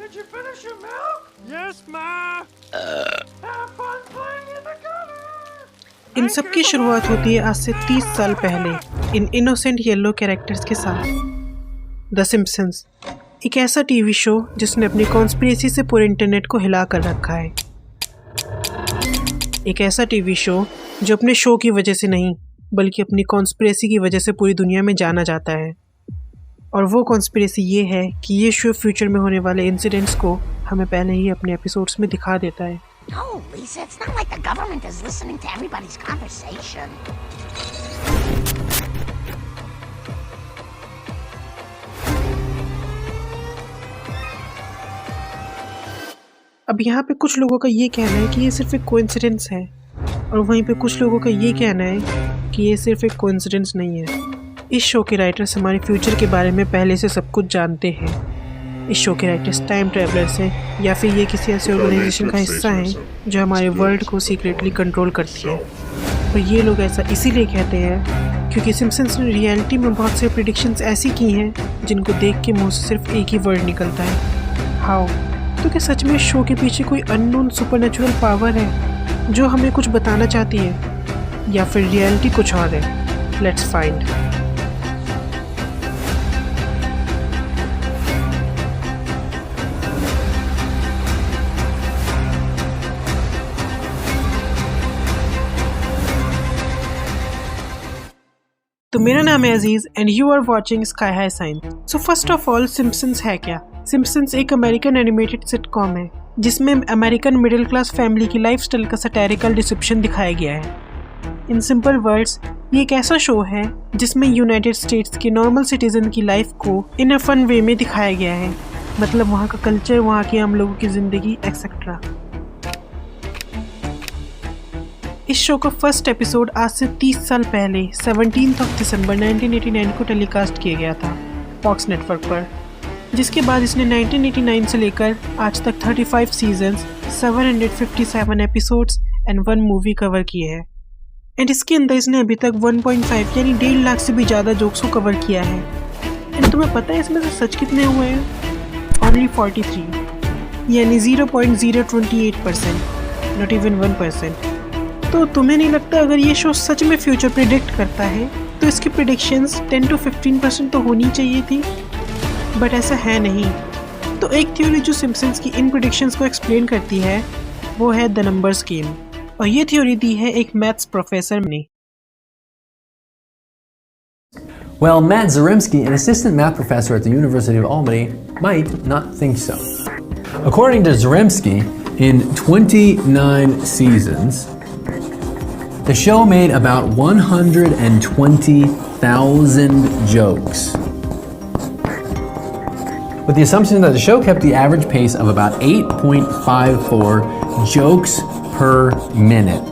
Did you finish your milk? Yes, Ma. Have fun playing in the gutter. इन सब की शुरुआत होती है आज से 30 साल पहले इन इनोसेंट येलो कैरेक्टर्स के साथ। द सिम्पसन्स, एक ऐसा टीवी शो जिसने अपनी कॉन्स्पिरेसी से पूरे इंटरनेट को हिला कर रखा है। एक ऐसा टीवी शो जो अपने शो की वजह से नहीं बल्कि अपनी कॉन्स्पिरेसी की वजह से पूरी दुनिया में जाना जाता है। और वो कॉन्स्पिरेसी ये है कि ये शो फ्यूचर में होने वाले इंसिडेंट्स को हमें पहले ही अपने एपिसोड्स में दिखा देता है। No, Lisa, it's not like the government is listening to everybody's conversation. अब यहाँ पे कुछ लोगों का ये कहना है कि ये सिर्फ एक कोइंसिडेंस है और वहीं पे कुछ लोगों का ये कहना है कि ये सिर्फ एक कोइंसिडेंस नहीं है। इस शो के राइटर्स हमारे फ्यूचर के बारे में पहले से सब कुछ जानते हैं। इस शो के राइटर्स टाइम ट्रैवलर्स हैं या फिर ये किसी ऐसे ऑर्गेनाइजेशन का हिस्सा हैं जो हमारे वर्ल्ड को सीक्रेटली कंट्रोल करती है। और ये लोग ऐसा इसीलिए कहते हैं क्योंकि सिम्पसन्स ने रियलिटी में बहुत से प्रेडिक्शंस ऐसी की हैं जिनको देख के मुंह से सिर्फ एक ही वर्ड निकलता है, हाउ। तो क्या सच में शो के पीछे कोई अननोन सुपरनैचुरल पावर है जो हमें कुछ बताना चाहती है, या फिर रियलिटी कुछ और है? Let's find. तो मेरा नाम है Aziz and you are watching sky high science. So first of all, Simpsons है क्या? सिम्पसन्स एक अमेरिकन एनिमेटेड सिटकॉम है जिसमें अमेरिकन मिडिल क्लास फैमिली की लाइफस्टाइल का सैटिरिकल डिस्क्रिप्शन दिखाया गया है। इन सिंपल वर्ड्स, ये एक ऐसा शो है जिसमें यूनाइटेड स्टेट्स के नॉर्मल सिटीजन की लाइफ को इन अ फन वे में दिखाया गया है, मतलब वहाँ का कल्चर, वहाँ के आम लोगों की ज़िंदगी एक्सेट्रा। इस शो का फर्स्ट एपिसोड आज से 30 साल पहले 17 दिसंबर 1989 को टेलीकास्ट किया गया था फॉक्स नेटवर्क पर, जिसके बाद इसने 1989 से लेकर आज तक 35 seasons, 757 episodes and 1 movie cover किए हैं। एंड इसके अंदर इसने अभी तक 1.5 यानी 1.5 लाख से भी ज़्यादा जोक्स को कवर किया है। एंड तुम्हें पता है इसमें से सच कितने हुए हैं? ओनली 43 यानी 0.028%, नॉट इवन 1%। तो तुम्हें नहीं लगता अगर ये शो सच में फ्यूचर प्रिडिक्ट करता है तो इसकी प्रिडिक्शंस 10 to 15% तो होनी चाहिए थी, बट ऐसा है नहीं। तो एक थ्योरी जो सिम्पसन्स की इन प्रिडिक्शंस को एक्सप्लेन करती है वो है द नंबर्स गेम, और ये थ्योरी दी है एक मैथ्स प्रोफेसर ने। Well, Matt Zaremski, an assistant math professor at the University of Albany, might not think so. According to Zaremski, in 29 seasons, the show made about 120,000 jokes, with the assumption that the show kept the average pace of about 8.54 jokes per minute.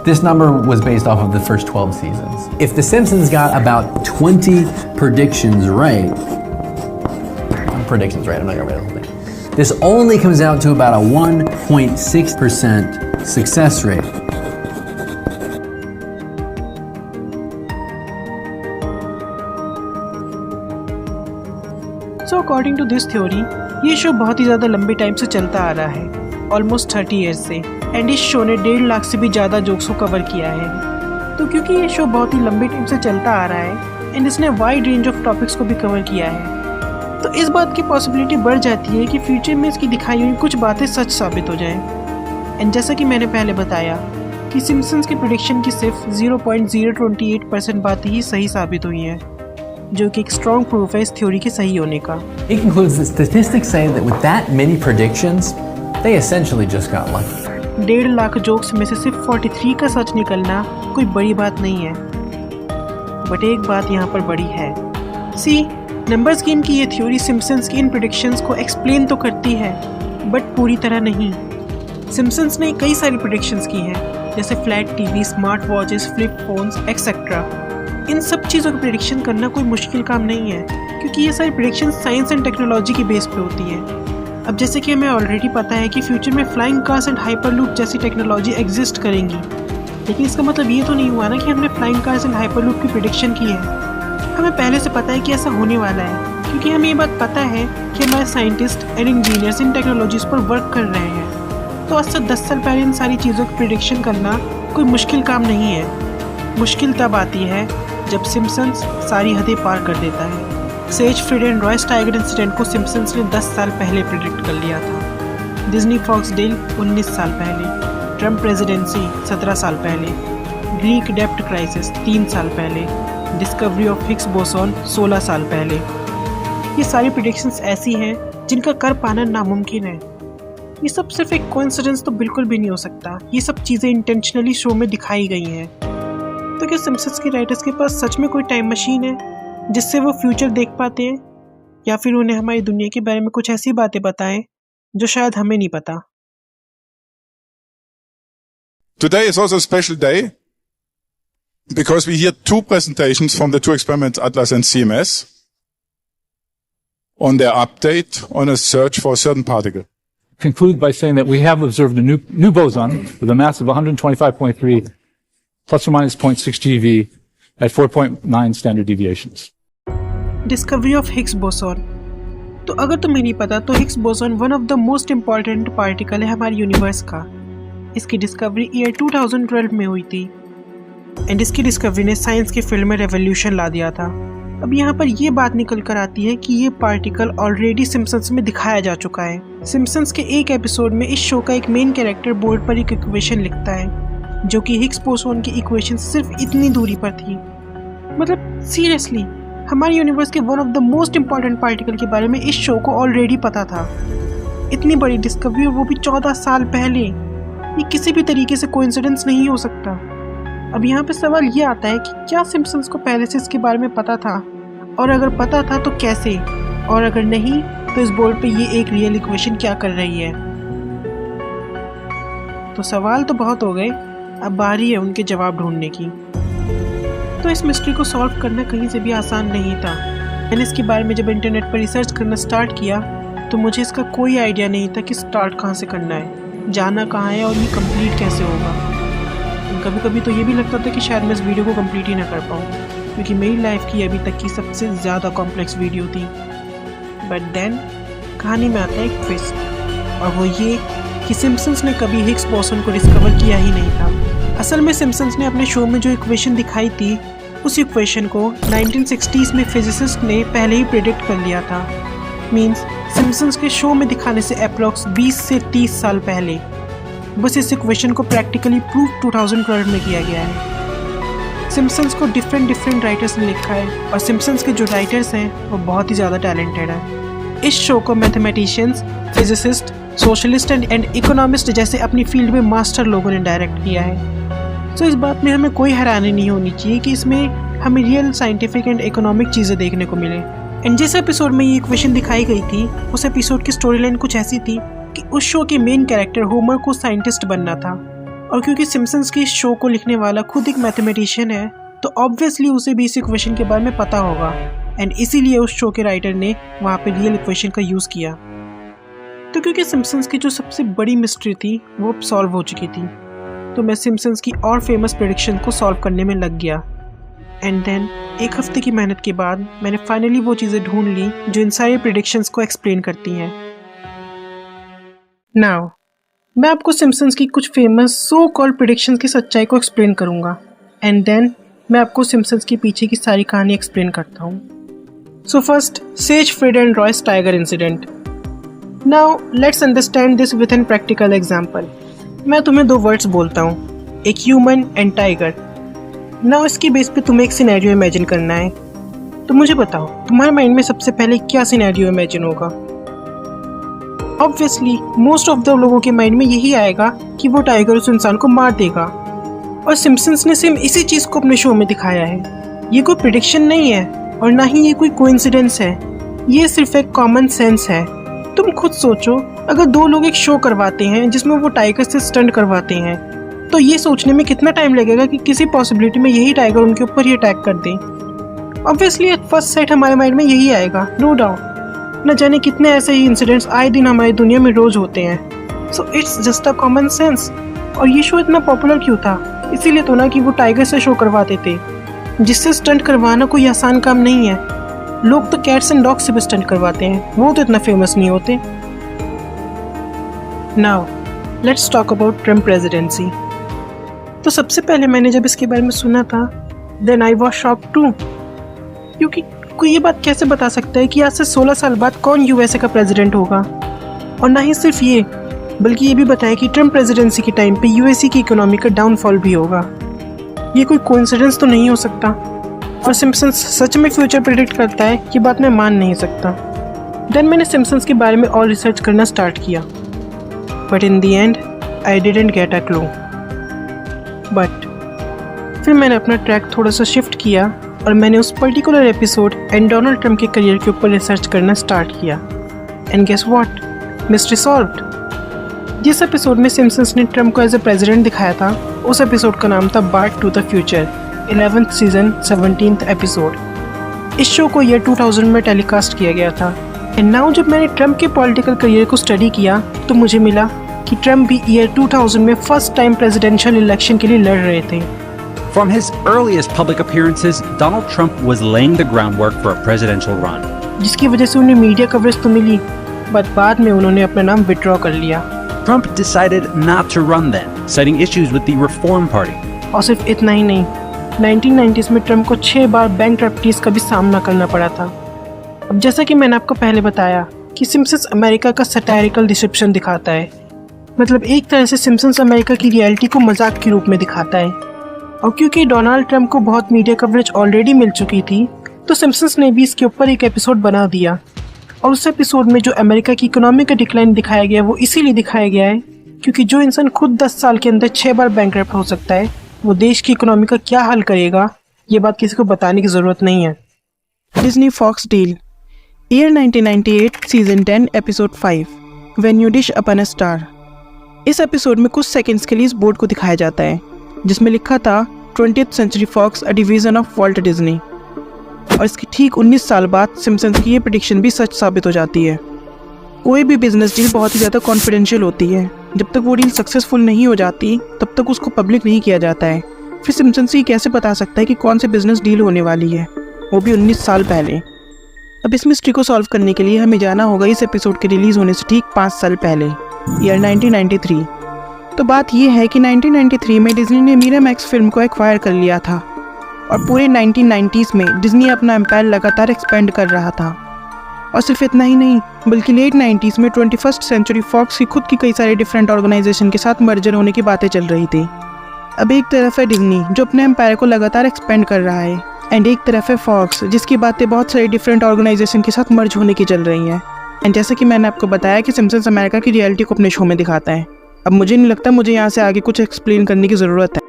This number was based off of the first 12 seasons. If The Simpsons got about 20 predictions right, I'm not gonna read the whole thing. This only comes out to about a 1.6% success rate. So according to this theory, ये show बहुत ही ज़्यादा लंबे time से चलता आ रहा है, almost 30 years से। एंड इस शो ने 1.5 लाख से भी ज़्यादा जोक्स को कवर किया है। तो क्योंकि ये शो बहुत ही लंबे टाइम से चलता आ रहा है एंड इसने वाइड रेंज ऑफ टॉपिक्स को भी कवर किया है, तो इस बात की पॉसिबिलिटी बढ़ जाती है कि फ्यूचर में इसकी दिखाई हुई कुछ बातें सच साबित हो जाएं। एंड जैसा कि मैंने पहले बताया कि सिम्पसन्स की प्रेडिक्शन की सिर्फ 0.028% बातें ही सही साबित हुई हैं, जो कि एक स्ट्रॉन्ग प्रूफ है इस थ्योरी के सही होने का। It concludes that statistics say that with that many predictions, they essentially just got lucky. 1.5 lakh jokes में से सिर्फ 43 का सच निकलना कोई बड़ी बात नहीं है, बट एक बात यहाँ पर बड़ी है। सी, नंबर्स गेम की ये थ्योरी सिम्पसन्स की इन प्रेडिक्शंस को एक्सप्लेन तो करती है, बट पूरी तरह नहीं। सिम्पसन्स ने कई सारी प्रेडिक्शंस की हैं, जैसे flat TV, smart watches, flip phones etcetera. इन सब चीज़ों की प्रेडिक्शन करना कोई मुश्किल काम नहीं है, क्योंकि ये सारी प्रेडिक्शन साइंस एंड टेक्नोलॉजी के बेस पे होती है। अब जैसे कि हमें ऑलरेडी पता है कि फ्यूचर में फ्लाइंग कार्स एंड हाइपरलूप जैसी टेक्नोलॉजी एग्जिस्ट करेंगी, लेकिन इसका मतलब ये तो नहीं हुआ ना कि हमने फ्लाइंग कार्स एंड हाइपरलूप की प्रेडिक्शन की है। हमें पहले से पता है कि ऐसा होने वाला है, क्योंकि हमें ये बात पता है कि हमारे scientist and engineers in technologies पर वर्क कर रहे हैं। तो आज से 10 साल पहले इन सारी चीज़ों की प्रिडिक्शन करना कोई मुश्किल काम नहीं है। मुश्किल तब आती है जब सिम्पसन्स सारी हदें पार कर देता है। Siegfried and Roy tiger incident को सिम्पसन्स ने 10 साल पहले प्रिडिक्ट कर लिया था। डिज्नी फॉक्सडेल 19 साल पहले, ट्रम्प प्रेसिडेंसी 17 साल पहले, ग्रीक डेब्ट क्राइसिस 3 साल पहले, डिस्कवरी ऑफ हिग्स बोसॉन 16 साल पहले। ये सारी प्रिडिक्शंस ऐसी हैं जिनका कर पाना नामुमकिन है। ये सब सिर्फ एक कोइंसिडेंस तो बिल्कुल भी नहीं हो सकता। ये सब चीज़ें इंटेंशनली शो में दिखाई गई हैं। तो क्या सिम्पसन्स के राइटर्स के पास सच में कोई टाइम मशीन है जिससे वो फ्यूचर देख पाते हैं, या फिर उन्हें हमारी दुनिया के बारे में कुछ ऐसी बातें बताएं जो शायद हमें नहीं पता। Today is also a special day because we hear 2 presentations from the 2 experiments, Atlas and CMS, on their update on a search for a certain particle. Conclude by saying that we have observed a new boson with a mass of 125.3 plus or minus 0.6 GeV at 4.9 standard deviations. Discovery of Higgs boson. तो अगर तुम्हें नहीं पता तो Higgs boson one of the most important particle है हमारे universe का। इसकी डिस्कवरी ईयर 2012 में हुई थी एंड इसकी डिस्कवरी ने साइंस के फील्ड में रेवोल्यूशन ला दिया था। अब यहाँ पर ये बात निकल कर आती है कि ये पार्टिकल ऑलरेडी सिम्पसन्स में दिखाया जा चुका है। सिम्पसन्स के एक एपिसोड में इस शो का एक मेन कैरेक्टर बोर्ड पर एक इक्वेशन लिखता है जो कि हिग्स बोसॉन की इक्वेशन सिर्फ इतनी दूरी पर थी। मतलब सीरियसली हमारे यूनिवर्स के one of the most important particle के बारे में इस शो को ऑलरेडी पता था। इतनी बड़ी डिस्कवरी और वो भी 14 साल पहले, ये किसी भी तरीके से कोइंसिडेंस नहीं हो सकता। अब यहाँ पे सवाल ये आता है कि क्या सिम्पसन्स को पहले से इसके बारे में पता था, और अगर पता था तो कैसे, और अगर नहीं तो इस बोर्ड पे ये एक रियल इक्वेशन क्या कर रही है। तो सवाल तो बहुत हो गए, अब बारी है उनके जवाब ढूंढने की। तो इस मिस्ट्री को सॉल्व करना कहीं से भी आसान नहीं था। मैंने इसके बारे में जब इंटरनेट पर रिसर्च करना स्टार्ट किया तो मुझे इसका कोई आइडिया नहीं था कि स्टार्ट कहाँ से करना है, जाना कहाँ है और ये कंप्लीट कैसे होगा। कभी कभी तो ये भी लगता था कि शायद मैं इस वीडियो को कंप्लीट ही ना कर पाऊँ, क्योंकि मेरी लाइफ की अभी तक की सबसे ज़्यादा कॉम्प्लेक्स वीडियो थी। बट देन कहानी में आता है एक ट्विस्ट, और वो ये कि सिम्पसन्स ने कभी हिग्स बोसॉन को डिस्कवर किया ही नहीं था। असल में सिम्पसन्स ने अपने शो में जो इक्वेशन दिखाई थी उस इक्वेशन को 1960s में फिजिसिस्ट ने पहले ही प्रेडिक्ट कर लिया था। मींस सिम्पसन्स के शो में दिखाने से अप्रॉक्स 20 से 30 साल पहले। बस इस इक्वेशन को प्रैक्टिकली प्रूव 2012 में किया गया है। सिम्पसन्स को डिफरेंट राइटर्स ने लिखा है, और सिम्पसन्स के जो राइटर्स हैं वो बहुत ही ज़्यादा टैलेंटेड हैं। इस शो को mathematicians, physicist, socialist and economist जैसे अपनी फील्ड में मास्टर लोगों ने डायरेक्ट किया है। तो इस बात में हमें कोई हैरानी नहीं होनी चाहिए कि इसमें हमें रियल साइंटिफिक एंड इकोनॉमिक चीज़ें देखने को मिले। एंड जिस एपिसोड में ये इक्वेशन दिखाई गई थी उस एपिसोड की स्टोरी लाइन कुछ ऐसी थी कि उस शो के मेन कैरेक्टर होमर को साइंटिस्ट बनना था, और क्योंकि सिम्पसन्स के इस शो को लिखने वाला खुद एक मैथमेटिशियन है तो ऑब्वियसली उसे भी इस इक्वेशन के बारे में पता होगा, एंड इसीलिए उस शो के राइटर ने वहाँ पे रियल इक्वेशन का यूज़ किया। तो क्योंकि सिम्पसन्स की जो सबसे बड़ी मिस्ट्री थी वो अब सॉल्व हो चुकी थी, तो मैं सिम्पसन्स की और फेमस प्रेडिक्शन को सॉल्व करने में लग गया। एंड देन एक हफ्ते की मेहनत के बाद मैंने फाइनली वो चीज़ें ढूंढ ली जो इन सारे प्रेडिक्शंस को एक्सप्लेन करती हैं। नाउ मैं आपको सिम्पसन्स की कुछ फेमस सो कॉल्ड प्रेडिक्शंस की सच्चाई को एक्सप्लेन करूँगा, एंड देन मैं आपको सिम्पसन्स के पीछे की सारी कहानी एक्सप्लेन करता हूँ। So first, Siegfried and Roy tiger incident. Now let's understand this with an practical example. मैं तुम्हें 2 वर्ड्स बोलता हूँ, एक ह्यूमन एंड टाइगर। नाउ इसकी बेस पे तुम्हें एक सिनेरियो इमेजिन करना है। तो मुझे बताओ तुम्हारे माइंड में सबसे पहले क्या सिनेरियो इमेजिन होगा? ऑब्वियसली मोस्ट ऑफ द लोगों के माइंड में यही आएगा कि वो टाइगर उस इंसान को मार देगा, और सिम्पसन्स ने सेम इसी चीज़ को अपने शो में दिखाया है। ये कोई प्रेडिक्शन नहीं है और ना ही ये कोई कोइंसिडेंस है, ये सिर्फ एक कॉमन सेंस है। तुम खुद सोचो, अगर 2 लोग एक शो करवाते हैं जिसमें वो टाइगर से स्टंट करवाते हैं, तो ये सोचने में कितना टाइम लगेगा कि किसी पॉसिबिलिटी में यही टाइगर उनके ऊपर ही अटैक कर दे। ऑब्वियसली एट फर्स्ट साइट हमारे माइंड में यही आएगा, नो डाउट। न जाने कितने ऐसे ही इंसिडेंट्स आए दिन हमारी दुनिया में रोज होते हैं। So it's just a common sense. और ये शो इतना पॉपुलर क्यों था? इसीलिए तो ना कि वो टाइगर से शो करवाते थे, जिससे स्टंट करवाना कोई आसान काम नहीं है। लोग तो कैट्स एंड डॉग्स से भी स्टंट करवाते हैं, वो तो इतना फेमस नहीं होते। Now let's talk about Trump presidency. तो सबसे पहले मैंने जब इसके बारे में सुना था, then I was shocked too, क्योंकि कोई ये बात कैसे बता सकता है कि आज से 16 साल बाद कौन यूएसए का प्रेसिडेंट होगा। और ना ही सिर्फ ये, बल्कि ये भी बताया कि ट्रम्प प्रेसिडेंसी के टाइम पे यूएसए की इकोनॉमी का डाउनफॉल भी होगा। ये कोई कोइंसिडेंस तो नहीं हो सकता, और सिम्पसन्स सच में फ्यूचर प्रेडिक्ट करता है, ये बात मैं मान नहीं सकता। देन मैंने सिम्पसन्स के बारे में और रिसर्च करना स्टार्ट किया, but in the and I didn't get a clue. But फिर मैंने अपना ट्रैक थोड़ा सा शिफ्ट किया और मैंने उस particular episode and Donald Trump के करियर के ऊपर रिसर्च करना स्टार्ट किया। And guess what, mystery solved. जिस एपिसोड में सिम्पसन्स ने ट्रम्प को एज ए प्रेसिडेंट दिखाया था, उस एपिसोड का नाम था Bart to the future, 11th season 17th episode. इस शो को ईयर 2000 में टेलीकास्ट किया गया था। एंड नाउ जब मैंने ट्रम्प के पॉलिटिकल करियर को स्टडी किया तो मुझे मिला कि ट्रम्प भी ईयर 2000 में फर्स्ट टाइम प्रेसिडेंशियल इलेक्शन के लिए लड़ रहे थे। From his earliest public appearances, Donald Trump was laying the groundwork for a presidential run. जिसकी वजह से उन्हें मीडिया कवरेज तो मिली, बट बाद में उन्होंने अपना नाम विड्रॉ कर लिया। Trump decided not to run then, citing issues with the Reform Party. और सिर्फ इतना ही नहीं, 1990s में ट्रम्प को 6 बार बैंकरप्टीज का भी सामना करना पड़ा था। अब जैसा कि मैंने आपको पहले बताया कि सिम्पसन्स अमेरिका का सटायरिकल डिसेप्शन दिखाता है, मतलब एक तरह से सिम्पसन्स अमेरिका की रियलिटी को मजाक के रूप में दिखाता है। और क्योंकि डोनाल्ड ट्रम्प को बहुत मीडिया कवरेज ऑलरेडी मिल चुकी थी, तो सिम्पसन्स ने भी इसके ऊपर एक एपिसोड बना दिया। और उस एपिसोड में जो अमेरिका की इकोनॉमी का डिक्लाइन दिखाया गया, वो इसीलिए दिखाया गया है क्योंकि जो इंसान खुद 10 साल के अंदर 6 बार बैंकरप्ट हो सकता है, वो देश की इकोनॉमी का क्या हल करेगा, ये बात किसी को बताने की ज़रूरत नहीं है। Disney Fox deal, year 1998, season 10, episode 5, when you dish upon a star. इस एपिसोड में कुछ सेकंड्स के लिए इस बोर्ड को दिखाया जाता है जिसमें लिखा था 20th century Fox, a division of Walt Disney. और इसके ठीक 19 साल बाद सिम्पसन्स की ये प्रेडिक्शन भी सच साबित हो जाती है। कोई भी बिजनेस डील बहुत ही ज़्यादा कॉन्फिडेंशियल होती है। जब तक वो डील सक्सेसफुल नहीं हो जाती तब तक उसको पब्लिक नहीं किया जाता है। फिर सिम्पसन्स ये कैसे बता सकता है कि कौन सी बिजनेस डील होने वाली है, वो भी 19 साल पहले। अब इस मिस्ट्री को सॉल्व करने के लिए हमें जाना होगा इस एपिसोड के रिलीज़ होने से ठीक 5 साल पहले, ईयर 1993। तो बात यह है कि 1993 में डिज्नी ने मीरामैक्स फिल्म को एक्वायर कर लिया था और पूरे 1990s में डिज्नी अपना एम्पायर लगातार एक्सपेंड कर रहा था। और सिर्फ इतना ही नहीं, बल्कि लेट 90s में 21st सेंचुरी फॉक्स की खुद की कई सारे डिफरेंट ऑर्गेनाइजेशन के साथ मर्जर होने की बातें चल रही थी। अब एक तरफ है डिज्नी जो अपने एम्पायर को लगातार एक्सपेंड कर रहा है, एंड एक तरफ है फॉक्स जिसकी बातें बहुत सारी डिफरेंट ऑर्गेनाइजेशन के साथ मर्ज होने की चल रही हैं। एंड जैसे कि मैंने आपको बताया कि सिम्पसन्स अमेरिका की रियलिटी को अपने शो में दिखाता है। अब मुझे नहीं लगता मुझे यहाँ से आगे कुछ एक्सप्लेन करने की ज़रूरत है।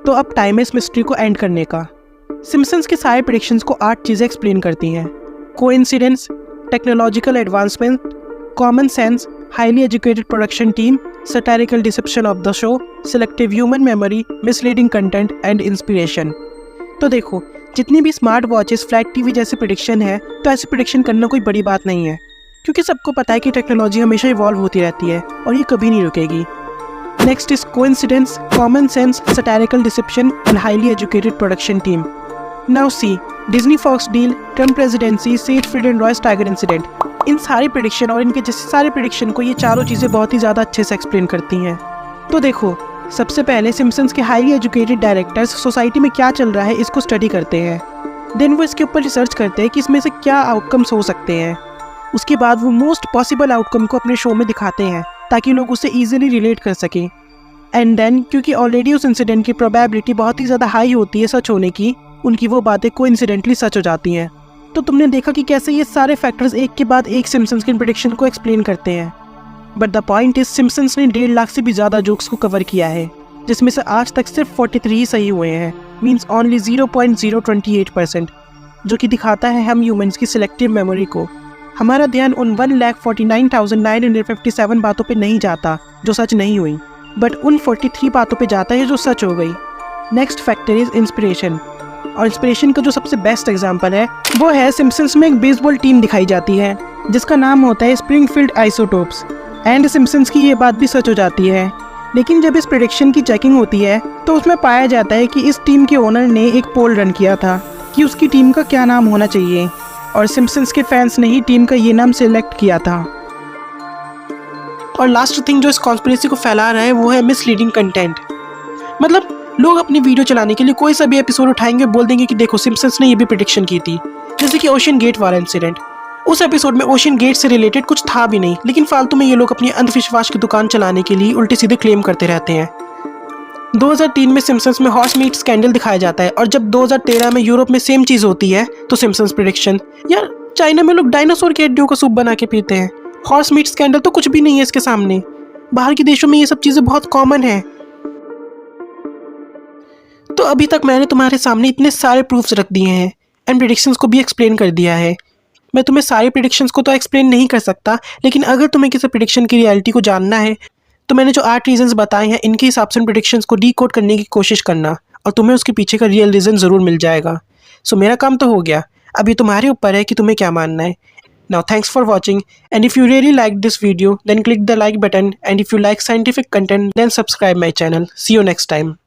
तो अब टाइम है इस मिस्ट्री को एंड करने का। सिम्पसन्स के सारे प्रेडिक्शंस को 8 चीज़ें एक्सप्लेन करती हैं: coincidence, technological advancement, common sense, highly educated production team, satirical deception of the show, selective human memory, misleading content and inspiration. तो देखो, जितनी भी स्मार्ट वॉचेस, फ्लैट टीवी जैसे प्रेडिक्शन है, तो ऐसी प्रेडिक्शन करना कोई बड़ी बात नहीं है, क्योंकि सबको पता है कि टेक्नोलॉजी हमेशा इवॉल्व होती रहती है और ये कभी नहीं रुकेगी। Next is coincidence, common sense, satirical deception and highly educated production team. Now see, Disney Fox deal, Trump presidency, Siegfried and Roy's tiger incident, इन सारे प्रेडिक्शन और इनके जैसे सारे प्रेडिक्शन को ये चारों चीज़ें बहुत ही ज़्यादा अच्छे से एक्सप्लेन करती हैं। तो देखो, सबसे पहले सिम्पसन्स के हाईली एजुकेटेड डायरेक्टर्स सोसाइटी में क्या चल रहा है इसको स्टडी करते हैं। देन वो इसके ऊपर रिसर्च करते हैं कि इसमें से क्या आउटकम्स हो सकते हैं। उसके बाद वो मोस्ट पॉसिबल आउटकम को अपने शो में दिखाते हैं ताकि लोग उससे ईजिली रिलेट कर सकें। एंड देन क्योंकि ऑलरेडी उस इंसिडेंट की प्रोबेबिलिटी बहुत ही ज़्यादा हाई होती है सच होने की, उनकी वो बातें कोइंसिडेंटली सच हो जाती हैं। तो तुमने देखा कि कैसे ये सारे फैक्टर्स एक के बाद एक सिम्पसन्स की प्रेडिक्शन को एक्सप्लेन करते हैं। But the point is, Simpsons ने 1.5 लाख से भी ज़्यादा जोक्स को कवर किया है, जिसमें से आज तक सिर्फ 43 ही सही हुए हैं, मीन्स ओनली 0.028%, जो कि दिखाता है हम ह्यूमंस की सिलेक्टिव मेमोरी को। हमारा ध्यान उन 1,49,957 बातों पे नहीं जाता जो सच नहीं हुई, बट उन 43 बातों पे जाता है जो सच हो गई। नेक्स्ट फैक्टर इज इंस्पिरेशन, और इंस्पिरेशन का जो सबसे बेस्ट एग्जांपल है वो है सिम्पसन्स में एक बेसबॉल टीम दिखाई जाती है जिसका नाम होता है स्प्रिंगफील्ड आइसोटोप्स। एंड सिम्पसन्स की ये बात भी सच हो जाती है, लेकिन जब इस प्रेडिक्शन की चेकिंग होती है तो उसमें पाया जाता है कि इस टीम के ओनर ने एक पोल रन किया था कि उसकी टीम का क्या नाम होना चाहिए, और सिम्पसन्स के फैंस ने ही टीम का ये नाम सिलेक्ट किया था। और लास्ट थिंग जो इस कॉन्स्पिरेसी को फैला रहा है वो है मिसलीडिंग कंटेंट। मतलब लोग अपनी वीडियो चलाने के लिए कोई सा भी एपिसोड उठाएंगे, बोल देंगे कि देखो सिम्पसन्स ने ये भी प्रेडिक्शन की थी। जैसे कि ओशन गेट वाला इंसिडेंट, उस एपिसोड में ओशन गेट से रिलेटेड कुछ था भी नहीं, लेकिन फालतू में ये लोग अपनी अंधविश्वास की दुकान चलाने के लिए उल्टे सीधे क्लेम करते रहते हैं। 2003 में सिम्पसन्स में हॉर्स मीट स्कैंडल दिखाया जाता है, और जब 2013 में यूरोप में सेम चीज़ होती है तो सिम्पसन्स प्रेडिक्शन। यार चाइना में लोग डायनासोर के हड्डियों का सूप बना के पीते हैं, हॉर्स मीट स्कैंडल तो कुछ भी नहीं है इसके सामने। बाहर के देशों में ये सब चीज़ें बहुत कॉमन है। तो अभी तक मैंने तुम्हारे सामने इतने सारे प्रूफ्स रख दिए हैं एंड प्रेडिक्शंस को भी एक्सप्लेन कर दिया है। मैं तुम्हें सारे प्रेडिक्शंस को तो एक्सप्लेन नहीं कर सकता, लेकिन अगर तुम्हें किसी प्रेडिक्शन की रियलिटी को जानना है तो मैंने जो 8 रीजंस बताए हैं इनके हिसाब से प्रेडिक्शंस को डीकोड करने की कोशिश करना, और तुम्हें उसके पीछे का रियल रीज़न ज़रूर मिल जाएगा। सो मेरा काम तो हो गया, अभी तुम्हारे ऊपर है कि तुम्हें क्या मानना है। Now thanks for watching, and if you really liked this video then click the like button, and if you like scientific content then subscribe my channel. See you next time.